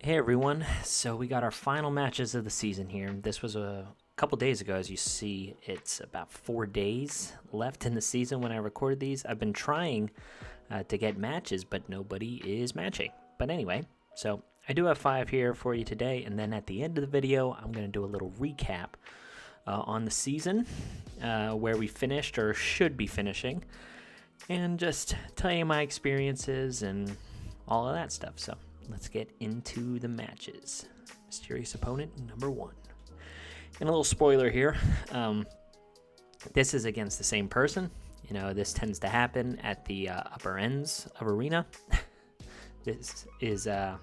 Hey everyone, so we got our final matches of the season here. This was a couple days ago. As you see, it's about 4 days left in the season when I recorded these. I've been trying to get matches, but nobody is matching. But anyway, so I do have 5 here for you today, and then at the end of the video, I'm going to do a little recap on the season, where we finished or should be finishing, and just tell you my experiences and all of that stuff. So let's get into the matches. Mysterious opponent number 1. And a little spoiler here. This is against the same person. You know, this tends to happen at the upper ends of arena. This is going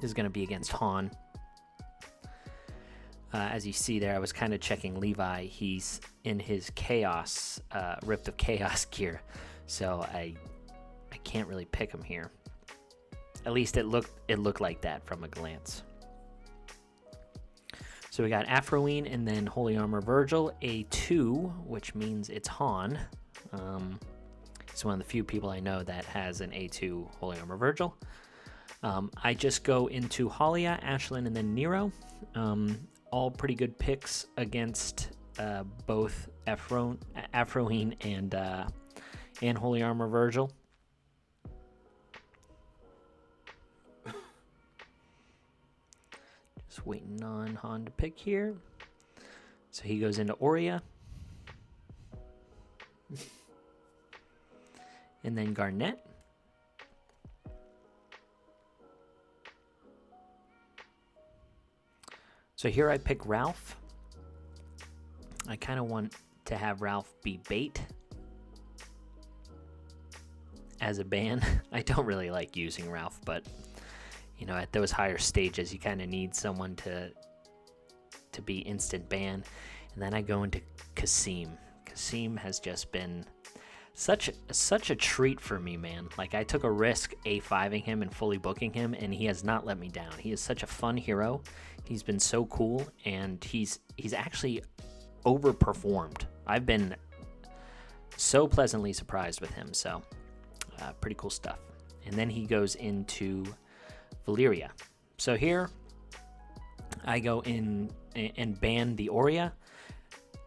to be against Han. As you see there, I was kind of checking Levi. He's in his Chaos, Rift of Chaos gear. So I can't really pick him here. At least it looked like that from a glance. So we got Afroine and then Holy Armor Virgil, A2, which means it's Han. He's one of the few people I know that has an A2 Holy Armor Virgil. I just go into Halia, Ashlyn, and then Nero. All pretty good picks against both Afroine and Holy Armor Virgil. Just waiting on Han to pick here. So he goes into Aurea. And then Garnet. So here I pick Ralph. I kind of want to have Ralph be bait as a ban. I don't really like using Ralph, but you know, at those higher stages, you kind of need someone to be instant ban. And then I go into Kasim. Kasim has just been such a treat for me, man. Like, I took a risk A5ing him and fully booking him, and he has not let me down. He is such a fun hero. He's been so cool, and he's actually overperformed. I've been so pleasantly surprised with him, so pretty cool stuff. And then he goes into Valeria. So here I go in and ban the Aurea,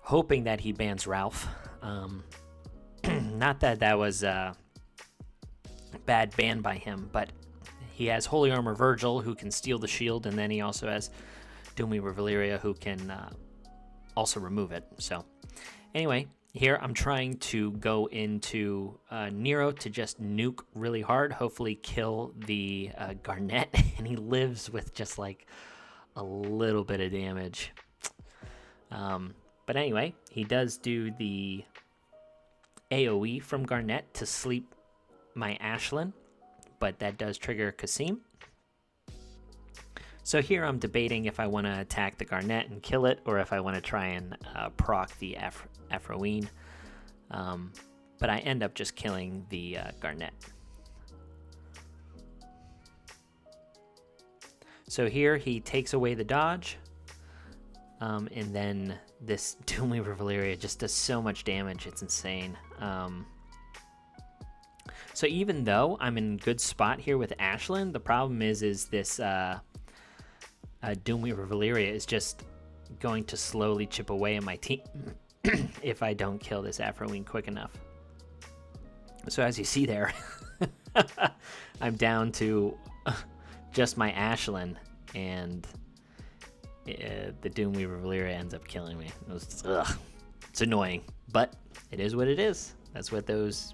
hoping that he bans Ralph. Not that was a bad ban by him, but he has Holy Armor Virgil, who can steal the shield, and then he also has Duel Valeria, who can also remove it. So anyway, here I'm trying to go into Nero to just nuke really hard, hopefully kill the Garnet, and he lives with just like a little bit of damage. But anyway, he does do the AoE from Garnet to sleep my Ashlyn, but that does trigger Kasim. So here I'm debating if I want to attack the Garnet and kill it, or if I want to try and proc the Afroine. But I end up just killing the Garnet. So here he takes away the dodge, and then this Duel Valeria just does so much damage, it's insane. So even though I'm in good spot here with Ashlyn, the problem is this Duel Valeria is just going to slowly chip away at my team if I don't kill this Afroine quick enough. So as you see there, I'm down to just my Ashlyn, and the Duel Valeria ends up killing me. It's annoying, but it is what it is. That's what those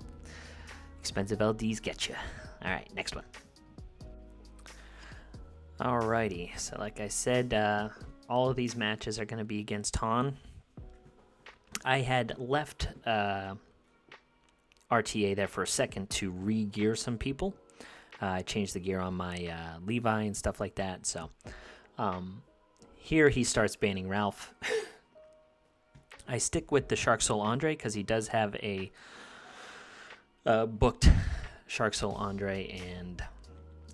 expensive LDs get you. All right, next one. Alrighty, so like I said, all of these matches are going to be against Han. I had left RTA there for a second to re-gear some people. I changed the gear on my Levi and stuff like that. So here he starts banning Ralph. I stick with the Shark Soul Andre because he does have a booked Shark Soul Andre, and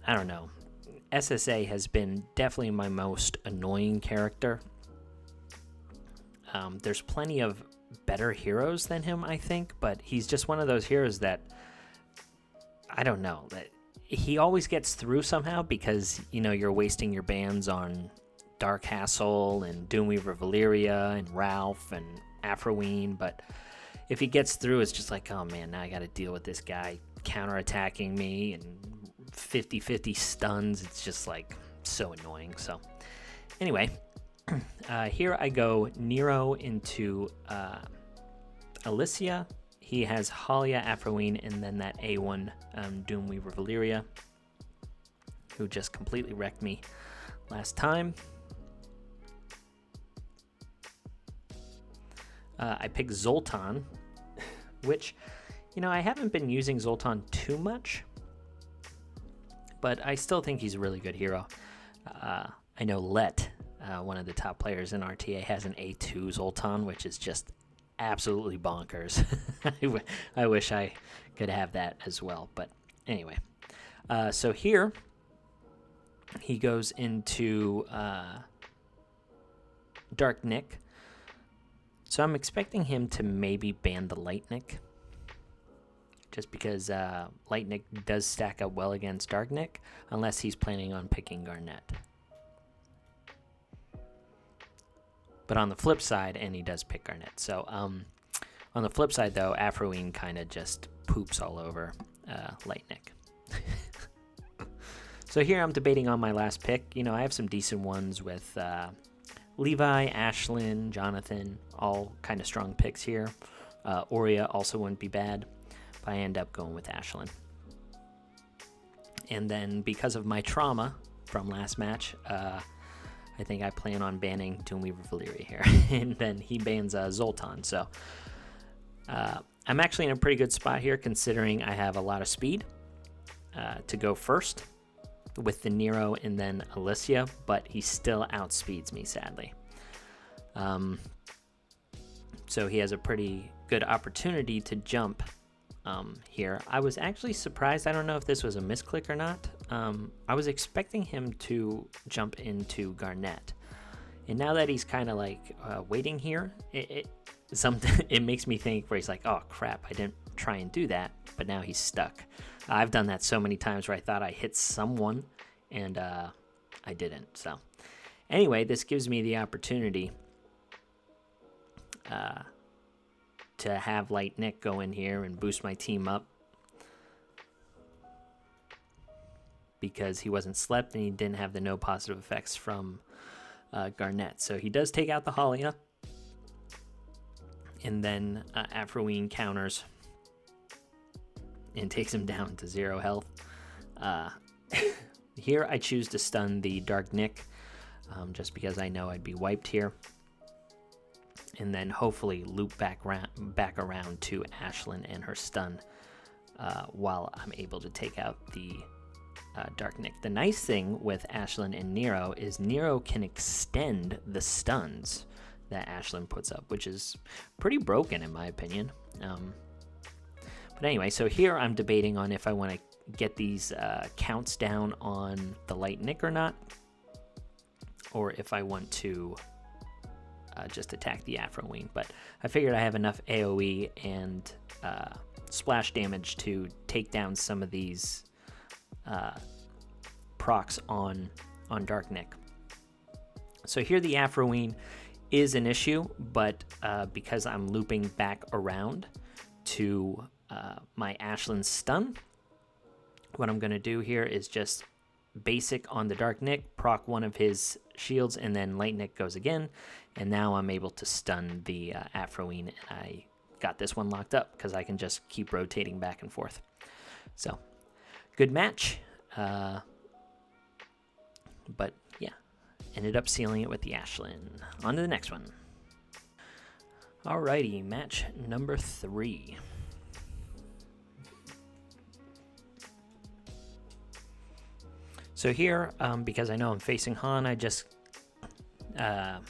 I don't know. SSA has been definitely my most annoying character. There's plenty of better heroes than him, I think, but he's just one of those heroes that I don't know, that he always gets through somehow because, you know, you're wasting your bans on Dark Hassle and Doomweaver Valyria and Ralph and Afroween, but if he gets through, it's just like, oh man, now I got to deal with this guy counterattacking me and 50-50 stuns. It's just like so annoying. So anyway, here I go Nero into Alicia. He has Halia, Afroween, and then that A1 Doomweaver Valyria, who just completely wrecked me last time. I picked Zoltan, which, you know, I haven't been using Zoltan too much, but I still think he's a really good hero. I know Let, one of the top players in RTA, has an A2 Zoltan, which is just absolutely bonkers. I wish I could have that as well, but anyway. So here he goes into Dark Nick. So I'm expecting him to maybe ban the Light Nick, just because Light Nick does stack up well against Dark Nick, unless he's planning on picking Garnet. But on the flip side, and he does pick Garnet. So on the flip side, though, Afroween kind of just poops all over Light Nick. So here I'm debating on my last pick. You know, I have some decent ones with Levi, Ashlyn, Jonathan, all kind of strong picks here. Aurea also wouldn't be bad, but I end up going with Ashlyn. And then because of my trauma from last match, I think I plan on banning Doomweaver Valyria here. And then he bans Zoltan. So I'm actually in a pretty good spot here, considering I have a lot of speed to go first with the Nero and then Alicia, but he still outspeeds me, sadly. So he has a pretty good opportunity to jump here. I was actually surprised. I don't know if this was a misclick or not. I was expecting him to jump into Garnet. And now that he's kind of like waiting here, it makes me think where he's like, oh crap, I didn't try and do that, but now he's stuck. I've done that so many times where I thought I hit someone and I didn't. So anyway, this gives me the opportunity to have Light Nick go in here and boost my team up, because he wasn't slept and he didn't have the no positive effects from Garnet. So he does take out the Halia, and then Afroween counters and takes him down to 0 health. Here I choose to stun the Dark Nick, just because I know I'd be wiped here. And then hopefully loop back around to Ashlyn and her stun while I'm able to take out the Dark Nick. The nice thing with Ashlyn and Nero is Nero can extend the stuns that Ashlyn puts up, which is pretty broken in my opinion. But anyway, so here I'm debating on if I want to get these counts down on the Light Nick or not, or if I want to just attack the Afroween. But I figured I have enough AoE and splash damage to take down some of these procs on Dark Nick. So here the Afroween is an issue, but because I'm looping back around to my Ashlyn stun, what I'm going to do here is just basic on the Dark Nick, proc one of his shields, and then Light Nick goes again, and now I'm able to stun the Afroween, and I got this one locked up because I can just keep rotating back and forth. So good match, but yeah, ended up sealing it with the Ashlyn. On to the next one. Alrighty, match number 3. So here, because I know I'm facing Han, I just end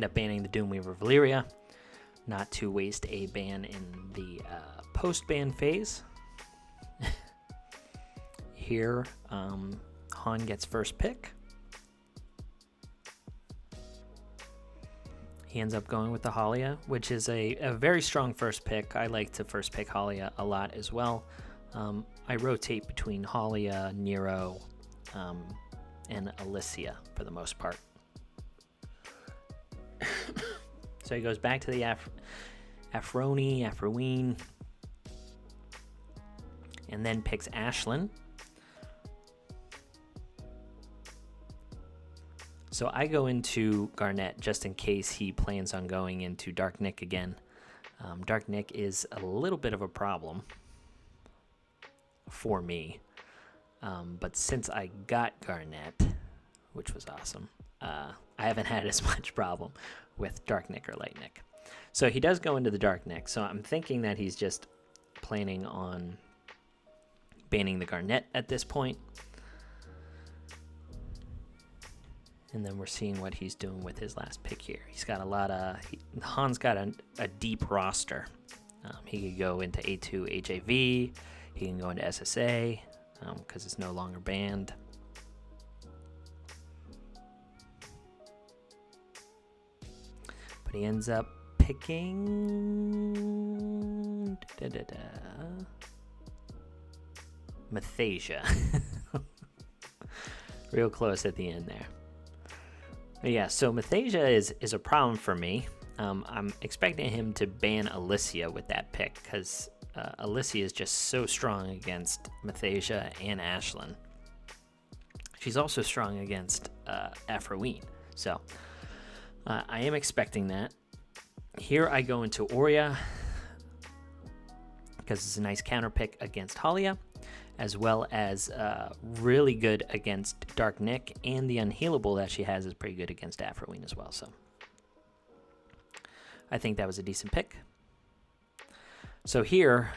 up banning the Doomweaver Valyria, not to waste a ban in the post-ban phase. Here, Han gets first pick. He ends up going with the Halia, which is a very strong first pick. I like to first pick Halia a lot as well. I rotate between Halia, Nero, and Alicia for the most part. So he goes back to the Afroween, and then picks Ashlyn. So I go into Garnet just in case he plans on going into Dark Nick again. Dark Nick is a little bit of a problem for me. But since I got Garnet, which was awesome, I haven't had as much problem with Dark Nick or Light Nick. So he does go into the Dark Nick. So I'm thinking that he's just planning on banning the Garnet at this point. And then we're seeing what he's doing with his last pick here. He's got a lot of... Han's got a deep roster. He could go into A2 HAV. He can go into SSA because it's no longer banned. But he ends up picking... Mathasia. Real close at the end there. But yeah, so Mathasia is a problem for me. I'm expecting him to ban Alicia with that pick because Alicia is just so strong against Mathasia and Ashlyn. She's also strong against Afroween. So I am expecting that. Here I go into Aurea because it's a nice counter pick against Halia, as well as really good against Dark Nick, and the unhealable that she has is pretty good against Afroween as well. So I think that was a decent pick. So here,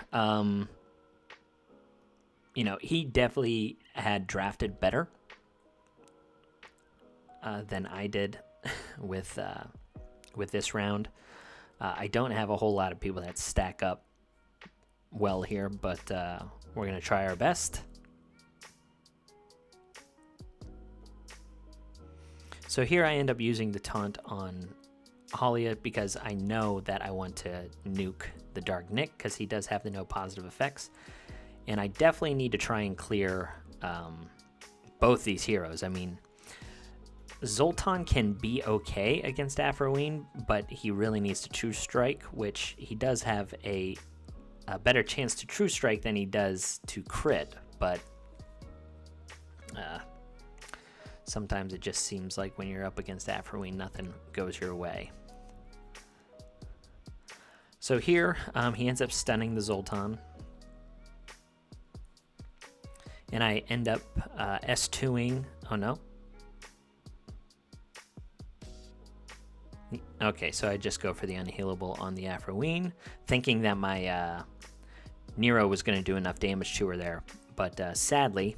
he definitely had drafted better than I did with this round. I don't have a whole lot of people that stack up well here, but we're going to try our best. So here I end up using the taunt on Halia because I know that I want to nuke the Dark Nick because he does have the no positive effects. And I definitely need to try and clear both these heroes. I mean, Zoltan can be okay against Afroween, but he really needs to True Strike, which he does have a better chance to True Strike than he does to crit, but sometimes it just seems like when you're up against Afroween, nothing goes your way. So here, he ends up stunning the Zoltan, and I end up S2ing. Oh no. Okay, so I just go for the unhealable on the Afroween, thinking that my Nero was going to do enough damage to her there. But sadly,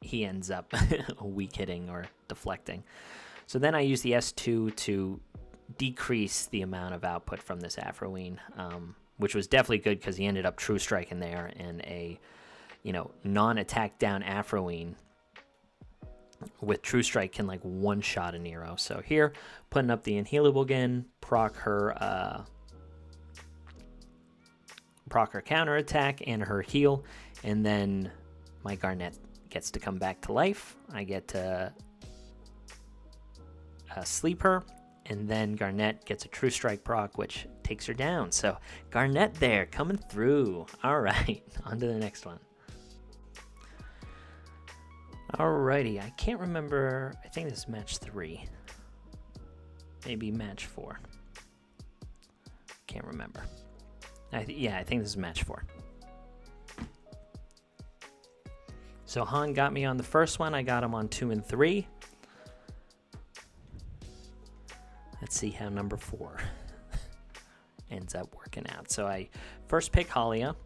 he ends up weak hitting or deflecting. So then I use the S2 to decrease the amount of output from this Afroween, which was definitely good because he ended up True Striking there, and a non-attack down Afroween with True Strike can like one-shot a Nero. So here, putting up the unhealable again, proc her counter attack and her heal, and then my Garnet gets to come back to life. I get to sleep her, and then Garnet gets a True Strike proc, which takes her down. So Garnet there, coming through. All right, on to the next one. Alrighty, I can't remember. I think this is match 3. Maybe match 4. Can't remember. I think this is match 4. So Han got me on the first one. I got him on 2 and 3. Let's see how number 4 ends up working out. So I first pick Halia.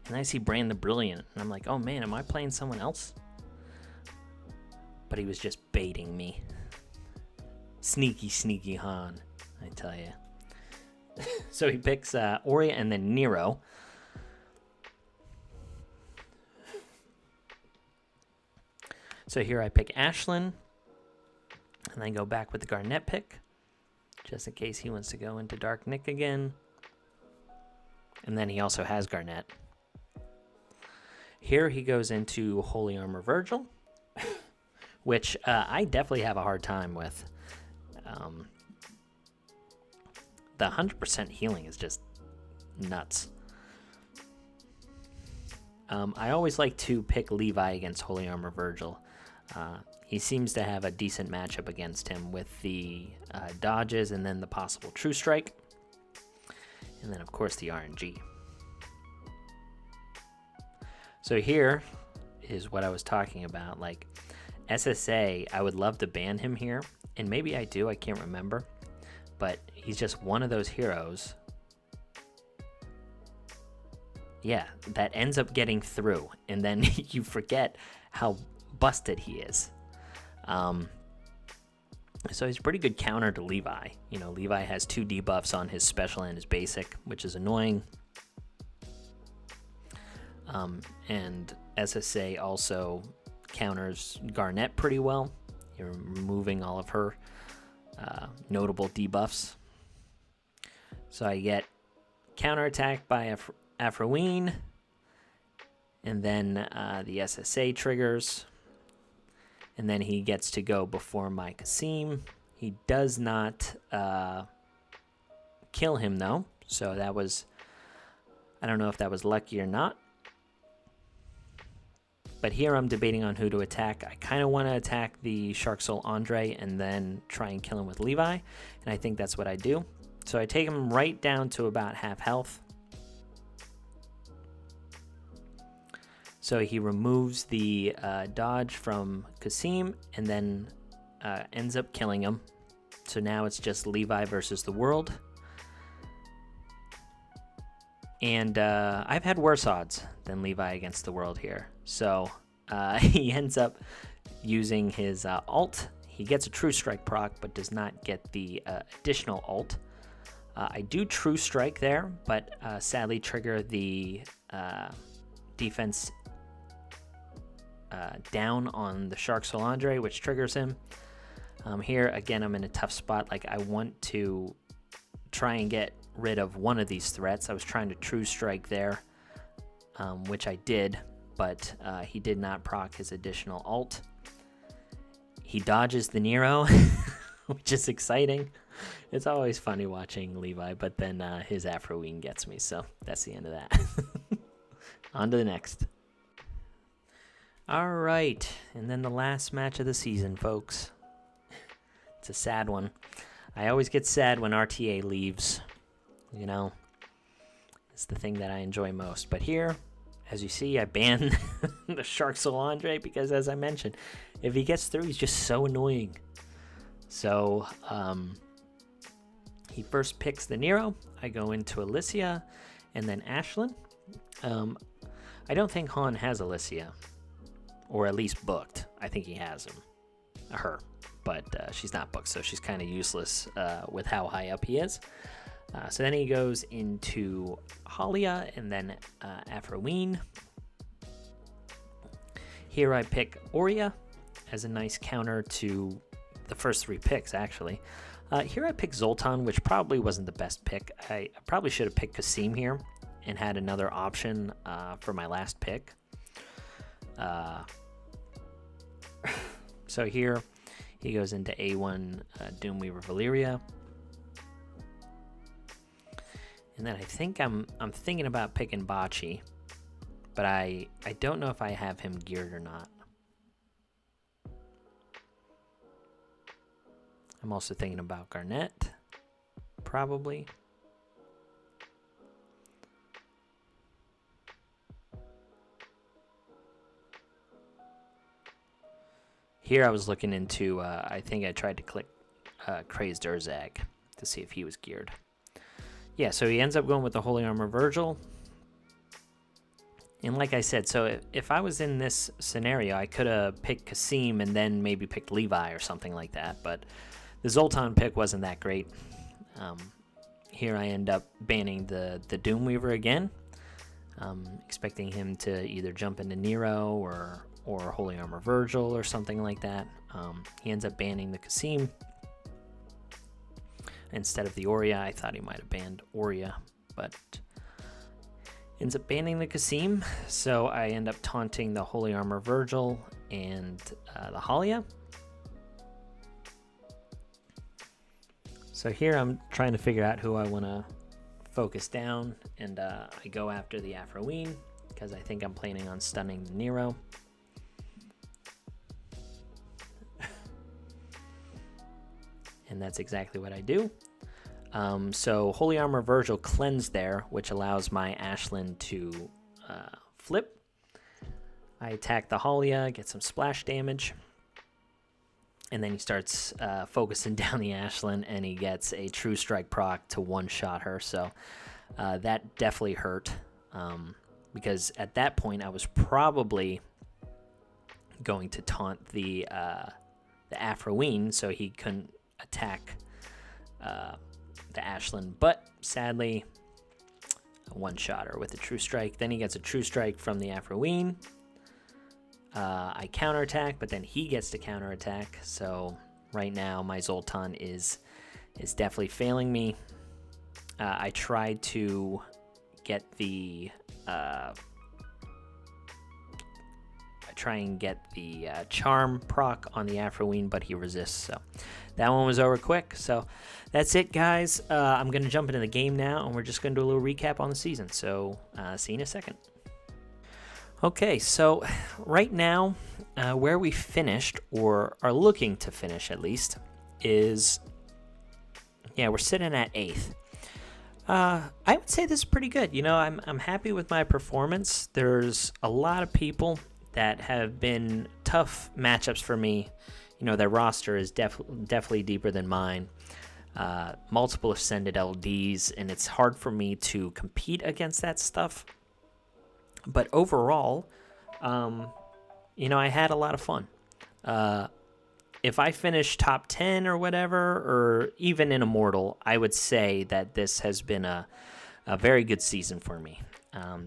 And I see Brand the Brilliant, and I'm like, oh man, am I playing someone else? But he was just baiting me. Sneaky, sneaky Han, I tell you. So he picks Aurea and then Nero. So here I pick Ashlyn, and then go back with the Garnet pick, just in case he wants to go into Dark Nick again. And then he also has Garnet. Here he goes into Holy Armor Virgil, which I definitely have a hard time with. The 100% healing is just nuts. I always like to pick Levi against Holy Armor Virgil. He seems to have a decent matchup against him with the dodges and then the possible True Strike. And then, of course, the RNG. So here is what I was talking about. Like, SSA, I would love to ban him here. And maybe I do, I can't remember. But he's just one of those heroes, yeah, that ends up getting through. And then you forget how busted he is. So he's a pretty good counter to Levi. You know, Levi has 2 debuffs on his special and his basic, which is annoying. And SSA also counters Garnet pretty well. You're removing all of her notable debuffs. So I get counterattack by Afroeen, and then the SSA triggers. And then he gets to go before my Kasim. He does not kill him, though. So that was, I don't know if that was lucky or not. But here I'm debating on who to attack. I kind of want to attack the Shark Soul Andre and then try and kill him with Levi. And I think that's what I do. So I take him right down to about half health. So he removes the dodge from Kasim and then ends up killing him. So now it's just Levi versus the world. And I've had worse odds than Levi against the world here. So he ends up using his alt. He gets a True Strike proc, but does not get the additional alt. I do True Strike there, but sadly trigger the defense down on the Shark Soul Andre, which triggers him. Here, again, I'm in a tough spot. Like, I want to try and get rid of one of these threats. I was trying to True Strike there, which I did, but he did not proc his additional alt. He dodges the Nero, which is exciting. It's always funny watching Levi, but then his Afroeen gets me, so that's the end of that. On to the next. All right, and then the last match of the season, folks. It's a sad one. I always get sad when RTA leaves. You know, it's the thing that I enjoy most. But here, as you see, I ban the Shark Soul Andre because, as I mentioned, if he gets through, he's just so annoying. So, he first picks the Nero. I go into Alicia and then Ashlyn. I don't think Han has Alicia, or at least booked. I think he has her, but she's not booked, so she's kind of useless with how high up he is. So then he goes into Halia and then Afroeen. Here I pick Aurea as a nice counter to the first 3 picks, actually. Here I pick Zoltan, which probably wasn't the best pick. I probably should have picked Kasim here and had another option for my last pick. So here he goes into A1 Doomweaver Valyria. And then I think I'm thinking about picking Bocce, but I don't know if I have him geared or not. I'm also thinking about Garnet, probably. Here I was looking into, I think I tried to click Crazed Urzag to see if he was geared. Yeah, so he ends up going with the Holy Armor Virgil. And like I said, so if I was in this scenario, I could have picked Kasim and then maybe picked Levi or something like that. But the Zoltan pick wasn't that great. Here I end up banning the Doomweaver again. Expecting him to either jump into Nero or Holy Armor Virgil or something like that. He ends up banning the Kasim instead of the Aurea. I thought he might have banned Aurea, but ends up banning the Kasim, so I end up taunting the Holy Armor Virgil and the Halia. So here I'm trying to figure out who I want to focus down, and I go after the Afroeen because I think I'm planning on stunning the Nero. And that's exactly what I do. So Holy Armor Virgil cleanse there, which allows my Ashland to flip. I attack the Halia, get some splash damage, and then he starts focusing down the Ashland, and he gets a True Strike proc to one-shot her. So that definitely hurt, because at that point I was probably going to taunt the Afroeen so he couldn't attack the Ashland, but sadly a one-shotter with a True Strike. Then he gets a True Strike from the Afroeen. I counterattack, but then he gets to counterattack. So right now my Zoltan is definitely failing me. I tried to get the charm proc on the Afroeen, but he resists, so that one was over quick. So that's it, guys. I'm going to jump into the game now, and we're just going to do a little recap on the season. So see you in a second. Okay, so right now, where we finished, or are looking to finish at least, is, we're sitting at 8th. I would say this is pretty good. You know, I'm happy with my performance. There's a lot of people that have been tough matchups for me. You know, their roster is definitely deeper than mine. Multiple ascended LDs, and it's hard for me to compete against that stuff. But overall, you know, I had a lot of fun. If I finish top 10 or whatever, or even in Immortal, I would say that this has been a very good season for me.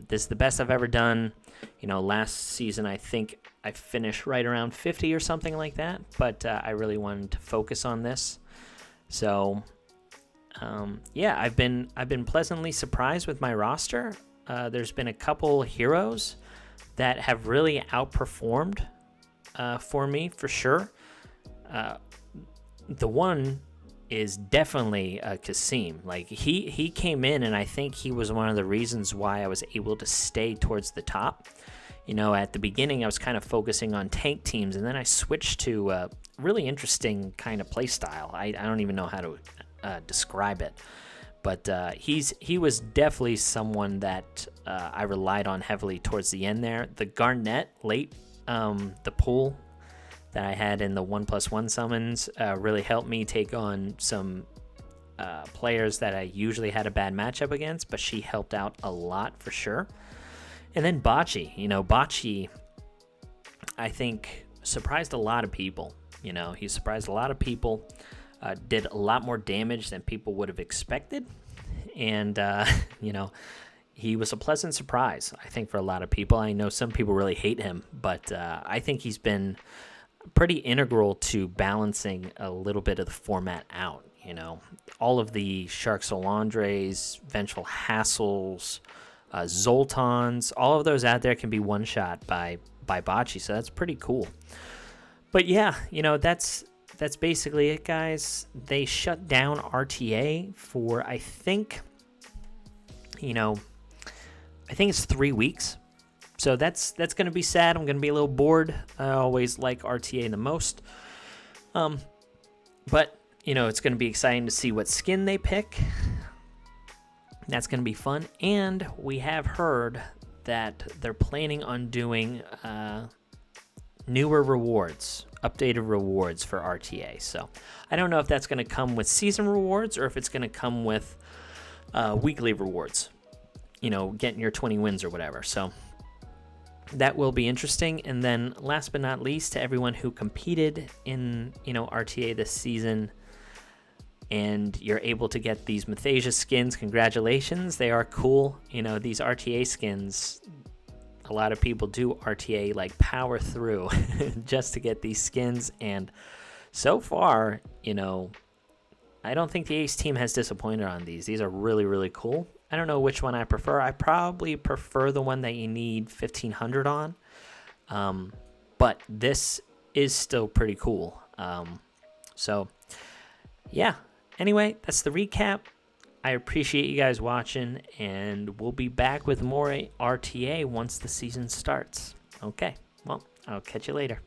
This is the best I've ever done. You know, last season I think I finished right around 50 or something like that, but I really wanted to focus on this. So, I've been pleasantly surprised with my roster. There's been a couple heroes that have really outperformed for me, for sure. The one is definitely Kasim. Like, he came in, and I think he was one of the reasons why I was able to stay towards the top. You know, at the beginning, I was kind of focusing on tank teams, and then I switched to a really interesting kind of play style. I don't even know how to describe it. But he was definitely someone that I relied on heavily towards the end there. The Garnet late, the pool that I had in the 1+1 summons really helped me take on some players that I usually had a bad matchup against, but she helped out a lot for sure. And then Bocce, you know, Bocce, I think, surprised a lot of people. You know, he surprised a lot of people, did a lot more damage than people would have expected. And, you know, he was a pleasant surprise, I think, for a lot of people. I know some people really hate him, but I think he's been pretty integral to balancing a little bit of the format out. You know, all of the Shark Solandres, Vengeful Hassles, Zoltans, all of those out there can be one-shot by Bocce, so that's pretty cool. But yeah, you know, that's basically it, guys. They shut down RTA for, I think it's 3 weeks. So that's going to be sad. I'm going to be a little bored. I always like RTA the most. But, you know, it's going to be exciting to see what skin they pick. That's going to be fun. And we have heard that they're planning on doing newer rewards, updated rewards for RTA. So I don't know if that's going to come with season rewards or if it's going to come with weekly rewards, you know, getting your 20 wins or whatever. So that will be interesting. And then last but not least, to everyone who competed in, you know, RTA this season, and you're able to get these Mathasia skins, congratulations. They are cool. You know, these RTA skins, a lot of people do RTA like power through just to get these skins. And so far, you know, I don't think the Ace team has disappointed on these. These are really, really cool. I don't know which one I prefer. I probably prefer the one that you need 1500 on. But this is still pretty cool. So, yeah. Anyway, that's the recap. I appreciate you guys watching, and we'll be back with more RTA once the season starts. Okay, well, I'll catch you later.